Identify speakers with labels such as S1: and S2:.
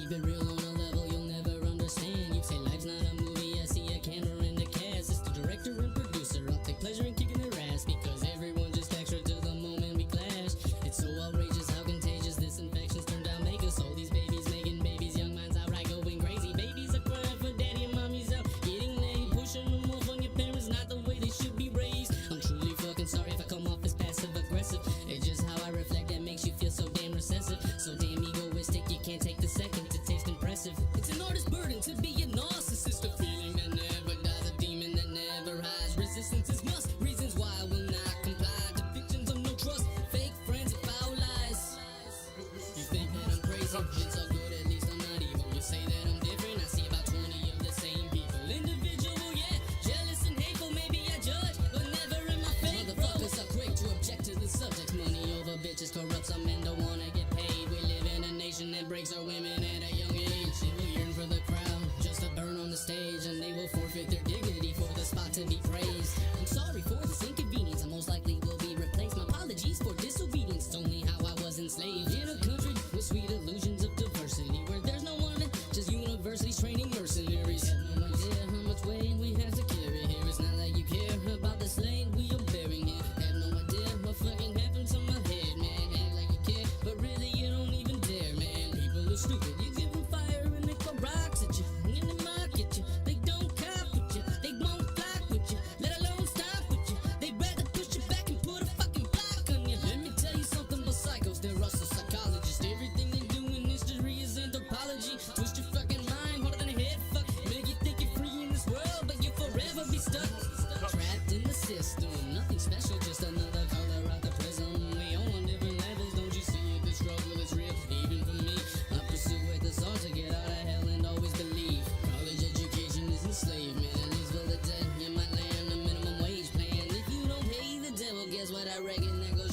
S1: keep it real on a level you'll never understand. You say life's not a movie, I see a camera and a cast. It's the director and producer, I'll take pleasure in kicking their ass, because everyone just extra to the moment we clash. It's so outrageous how contagious this infection's turned out. Make us all these babies making babies, young minds outright going crazy. Babies are crying for daddy and mommy's out getting laid, pushing them off on your parents, not the way they should be raised. I'm truly fucking sorry if I come off as passive aggressive. It's just how I reflect that makes you feel so damn recessive, so damn egoistic you can't take the second to taste impressive. It's an artist's burden to be a narcissist, a feeling that never dies, a demon that never hides. Resistance is must, reasons why I will not comply. Depictions of no trust, fake friends and foul lies. You think that I'm crazy? It's all good, at least I'm not evil. You say that I'm different, I see about 20 of the same people. Individual, yeah, jealous and hateful, maybe I judge, but never in my fate. Motherfuckers are quick to object to the subject. Money over bitches corrupt, some men don't wanna get paid. We live in a nation that breaks our women at a young age. They will yearn for the crowd, just to burn on the stage, and they will forfeit their dignity for the spot to be praised. I'm sorry for this inconvenience, I most likely will be replaced. My apologies for disobedience, it's only how I was enslaved. In a country with sweet illusions of diversity, where there's no one, just universities training mercenaries. Have no idea how much weight we have to carry here. It's not like you care about the slave we are bearing here. Have no idea what fucking happened to my head, man. Act like you care, but really you don't even dare, man. People are stupid, you give them fire and they throw rocks at you, and they mock at you. They don't cop with you, they won't flock with you, let alone stop with you. They'd rather push you back and put a fucking block on you. Let me tell you something about psychos, they're also psychologists. Everything they do in history is anthropology. Twist your fucking mind harder than a head fuck, make you think you're free in this world, but you'll forever be stuck, trapped in the system. Nothing special, just another color out the prism. We all on different levels, don't you see it? The struggle is real, even for me. I pursue with the soul to get out of hell and always believe. College education is enslavement, at least for the dead. You might land a minimum wage plan. If you don't pay the devil, guess what? I reckon that goes